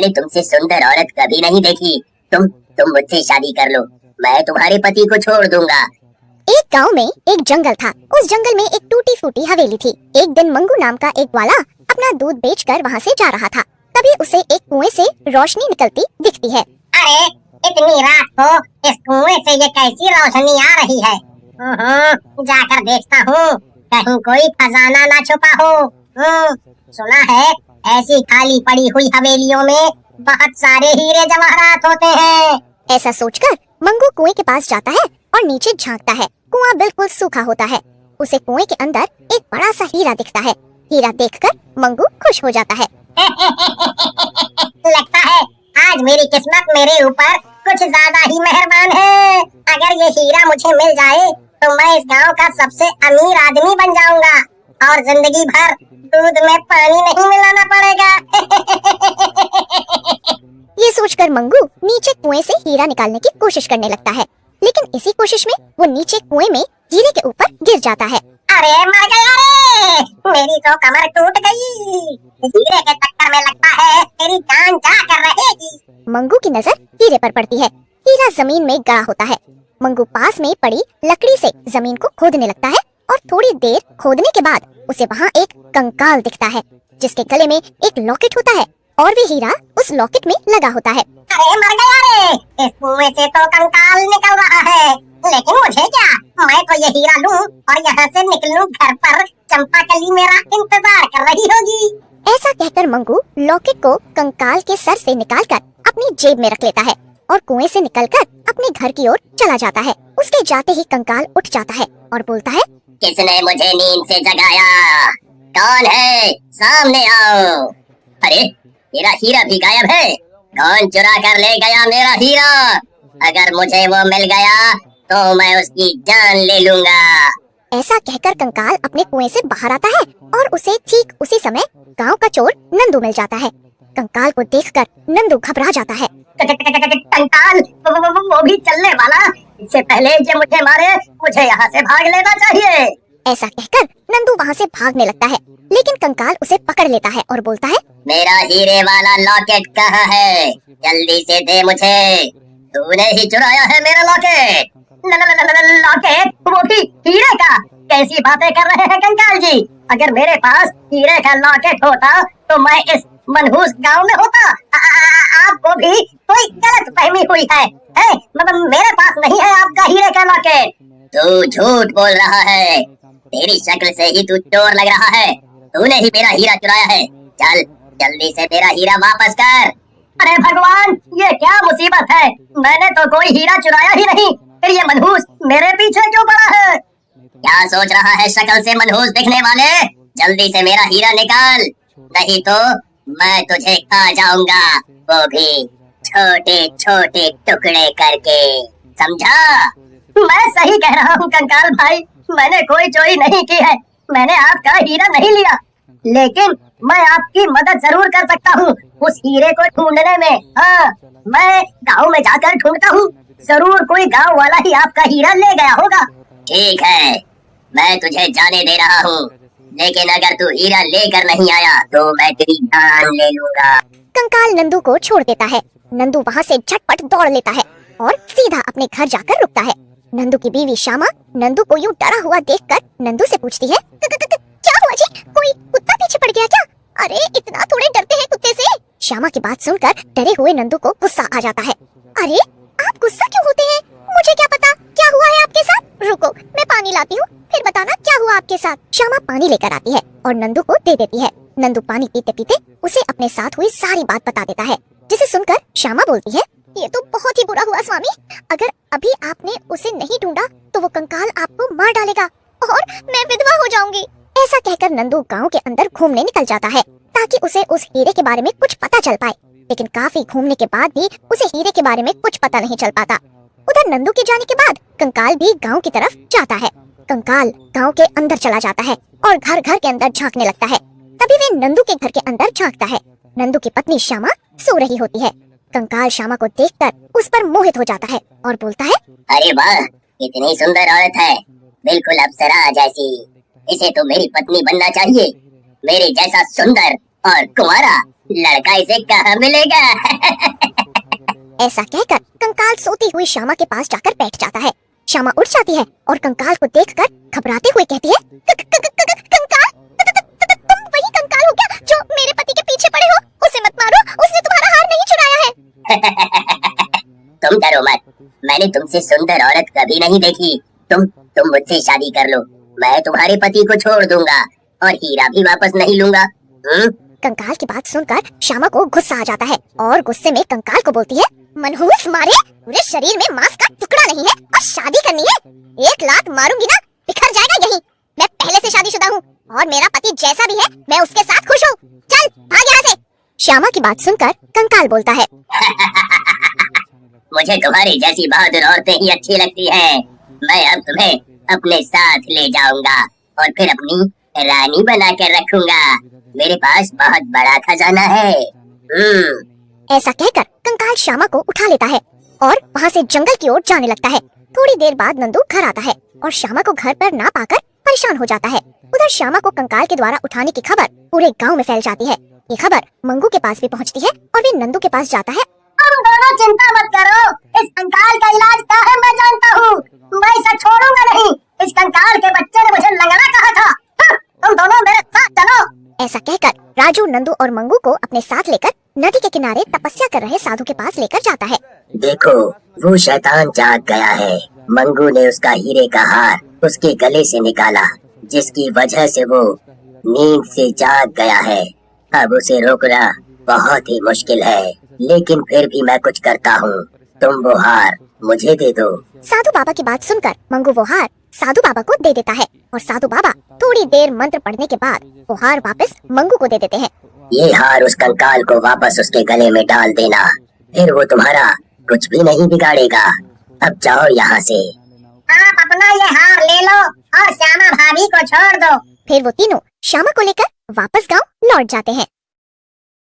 मैंने तुमसे सुंदर औरत कभी नहीं देखी। तुम मुझसे शादी कर लो, मैं तुम्हारे पति को छोड़ दूंगा। एक गांव में एक जंगल था। उस जंगल में एक टूटी फूटी हवेली थी। एक दिन मंगू नाम का एक ग्वाला अपना दूध बेचकर वहां से जा रहा था। तभी उसे एक कुएं से रोशनी निकलती दिखती है। अरे इतनी रात को इस कुएं से ये कैसी रोशनी आ रही है? जाकर देखता हूँ, कहीं कोई खजाना ना छुपा हो। सुना है ऐसी खाली पड़ी हुई हवेलियों में बहुत सारे हीरे जवाहरात होते हैं। ऐसा सोचकर मंगू कुएं के पास जाता है और नीचे झांकता है। कुआं बिल्कुल सूखा होता है। उसे कुएं के अंदर एक बड़ा सा हीरा दिखता है। हीरा देखकर मंगू खुश हो जाता है। लगता है आज मेरी किस्मत मेरे ऊपर कुछ ज्यादा ही मेहरबान है। अगर ये हीरा मुझे मिल जाए तो मैं इस गांव का सबसे अमीर आदमी बन जाऊंगा और जिंदगी भर दूध में पानी नहीं मिलाना पड़ेगा। ये सोचकर मंगू नीचे कुएं से हीरा निकालने की कोशिश करने लगता है, लेकिन इसी कोशिश में वो नीचे कुएं में हीरे के ऊपर गिर जाता है। अरे मर गया रे, मेरी तो कमर टूट गई। इस हीरे के चक्कर में लगता है तेरी जान जा कर रहेगी। मंगू की नजर हीरे पर पड़ती है। हीरा जमीन में गड़ा होता है। मंगू पास में पड़ी लकड़ी से जमीन को खोदने लगता है और थोड़ी देर खोदने के बाद उसे वहाँ एक कंकाल दिखता है, जिसके गले में एक लॉकेट होता है और वे हीरा उस लॉकेट में लगा होता है। अरे मर गया रे, इस कुएं से तो कंकाल निकल रहा है, लेकिन मुझे क्या, मैं तो ये हीरा लूं और यहाँ से निकलूं। घर पर चंपाकली मेरा इंतजार कर रही होगी। ऐसा कहकर मंगू लॉकेट को कंकाल के सर से निकालकर अपनी जेब में रख लेता है और कुएं से निकलकर अपने घर की ओर चला जाता है। उसके जाते ही कंकाल उठ जाता है और बोलता है, किसने मुझे नींद से जगाया? कौन है? सामने आओ। अरे मेरा हीरा भी गायब है। कौन चुरा कर ले गया मेरा हीरा? अगर मुझे वो मिल गया तो मैं उसकी जान ले लूंगा। ऐसा कहकर कंकाल अपने कुएं से बाहर आता है और उसे ठीक उसी समय गांव का चोर नंदू मिल जाता है। कंकाल को देखकर नंदू घबरा जाता है। कंकाल वो भी चलने वाला? इससे पहले ये मुझे मारे, मुझे यहाँ से भाग लेना चाहिए। ऐसा कहकर नंदू वहाँ से भागने लगता है, लेकिन कंकाल उसे पकड़ लेता है और बोलता है, मेरा हीरे वाला लॉकेट कहाँ है? जल्दी से दे मुझे। तूने ही चुराया है मेरा लॉकेट। लॉकेट? वो भी हीरे का? कैसी बातें कर रहे हैं कंकाल जी? अगर मेरे पास हीरे का लॉकेट होता तो मैं इस मनहूस गांव में होता। आपको भी कोई गलत फहमी हुई है। मेरे पास नहीं है आपका हीरे का लॉकेट। तू झूठ बोल रहा है। तेरी शक्ल से ही तू चोर लग रहा है। तूने ही मेरा हीरा चुराया है। चल जल्दी से मेरा हीरा वापस कर। अरे भगवान, ये क्या मुसीबत है? मैंने तो कोई हीरा चुराया ही नहीं, फिर ये मनहूस मेरे पीछे क्यों पड़ा है? क्या सोच रहा है शक्ल से मनहूस दिखने वाले? जल्दी से मेरा हीरा निकाल, नहीं तो मैं तुझे खा जाऊंगा, वो भी छोटे छोटे टुकड़े करके। समझा? मैं सही कह रहा हूँ कंकाल भाई, मैंने कोई चोरी नहीं की है। मैंने आपका हीरा नहीं लिया, लेकिन मैं आपकी मदद जरूर कर सकता हूँ उस हीरे को ढूंढने में। हाँ, मैं गांव में जाकर ढूंढता हूँ, जरूर कोई गांव वाला ही आपका हीरा ले गया होगा। ठीक है, मैं तुझे जाने दे रहा हूँ, लेकिन अगर तू हीरा लेकर नहीं आया तो मैं तेरी जान ले लूंगा। कंकाल नंदू को छोड़ देता है। नंदू वहाँ से झटपट दौड़ लेता है और सीधा अपने घर जाकर रुकता है। नंदू की बीवी श्यामा नंदू को यूं डरा हुआ देखकर नंदू से पूछती है, क्या हुआ जी? कोई कुत्ता पीछे पड़ गया क्या? अरे इतना थोड़े डरते हैं कुत्ते से। श्यामा की बात सुनकर डरे हुए नंदू को गुस्सा आ जाता है। अरे आप गुस्सा क्यों होते हैं? मुझे क्या पता क्या हुआ है आपके साथ? रुको मैं पानी लाती हूँ, फिर बताना क्या हुआ आपके साथ। श्यामा पानी लेकर आती है और नंदू को दे देती है। नंदू पानी पीते पीते उसे अपने साथ हुई सारी बात बता देता है, जिसे सुनकर श्यामा बोलती है, ये तो बहुत ही बुरा हुआ स्वामी। अगर अभी आपने उसे नहीं ढूंढा तो वो कंकाल आपको मार डालेगा और मैं विधवा हो जाऊंगी। ऐसा कहकर नंदू गांव के अंदर घूमने निकल जाता है ताकि उसे उस हीरे के बारे में कुछ पता चल पाए, लेकिन काफी घूमने के बाद भी उसे हीरे के बारे में कुछ पता नहीं चल पाता। उधर नंदू के जाने के बाद कंकाल भी गांव की तरफ जाता है। कंकाल गांव के अंदर चला जाता है और घर घर के अंदर झांकने लगता है। तभी वे नंदू के घर के अंदर झांकता है। नंदू की पत्नी श्यामा सो रही होती है। कंकाल श्यामा को देखकर उस पर मोहित हो जाता है और बोलता है, अरे वाह, इतनी सुंदर औरत है, बिल्कुल अप्सरा जैसी। इसे तो मेरी पत्नी बनना चाहिए। मेरे जैसा सुंदर और कुंवारा लड़का इसे कहाँ मिलेगा? ऐसा कहकर कंकाल सोती हुई श्यामा के पास जाकर बैठ जाता है। श्यामा उठ जाती है और कंकाल को देखकर घबराते हुए कहती है, कंकाल, तुम वही कंकाल हो क्या जो मेरे पति के पीछे पड़े हो? उसे मत मारो, उसने तुम्हारा हार नहीं चुराया है। तुम डरो मत, मैंने तुमसे सुंदर औरत कभी नहीं देखी। तुम मुझसे शादी कर लो, मैं तुम्हारे पति को छोड़ दूंगा और हीरा भी वापस नहीं लूंगा। कंकाल की बात सुनकर श्यामा को गुस्सा आ जाता है और गुस्से में कंकाल को बोलती है, मनहूस मारे, पूरे शरीर में मांस का टुकड़ा नहीं है और शादी करनी है? 1 लात मारूंगी ना, बिखर जाएगा यहीं। मैं पहले से शादीशुदा हूँ और मेरा पति जैसा भी है मैं उसके साथ खुश हूँ। चल भाग यहाँ से। श्यामा की बात सुनकर कंकाल बोलता है, मुझे तुम्हारी जैसी बहादुर औरतें ही अच्छी लगती हैं। मैं अब तुम्हें अपने साथ ले जाऊंगा और फिर अपनी रानी बना कर रखूंगा। मेरे पास बहुत बड़ा खजाना है। ऐसा कहकर कंकाल श्यामा को उठा लेता है और वहाँ से जंगल की ओर जाने लगता है। थोड़ी देर बाद नंदू घर आता है और श्यामा को घर पर ना पाकर परेशान हो जाता है। उधर श्यामा को कंकाल के द्वारा उठाने की खबर पूरे गांव में फैल जाती है। ये खबर मंगू के पास भी पहुंचती है और वे नंदू के पास जाता है। तुम दोनों चिंता मत करो, इस कंकाल का इलाज क्या है मैं जानता हूँ। मैं इसे छोड़ूंगा नहीं। इस कंकाल के बच्चे ने मुझे लंगड़ा कहा था। तुम दोनों मेरे साथ चलो। ऐसा कहकर राजू नंदू और मंगू को अपने साथ लेकर नदी के किनारे तपस्या कर रहे साधु के पास लेकर जाता है। देखो, वो शैतान जाग गया है। मंगू ने उसका हीरे का हार उसके गले से निकाला, जिसकी वजह से वो नींद से जाग गया है। अब उसे रोकना बहुत ही मुश्किल है, लेकिन फिर भी मैं कुछ करता हूँ। तुम वो हार मुझे दे दो। साधु बाबा की बात सुनकर मंगू वो हार साधु बाबा को दे देता है और साधु बाबा थोड़ी देर मंत्र पढ़ने के बाद वो हार वापस मंगू को दे देते हैं। ये हार उस कंकाल को वापस उसके गले में डाल देना, फिर वो तुम्हारा कुछ भी नहीं बिगाड़ेगा। अब जाओ यहाँ से। आप अपना ये हार ले लो और श्यामा भाभी को छोड़ दो। फिर वो तीनों श्यामा को लेकर वापस गांव लौट जाते हैं।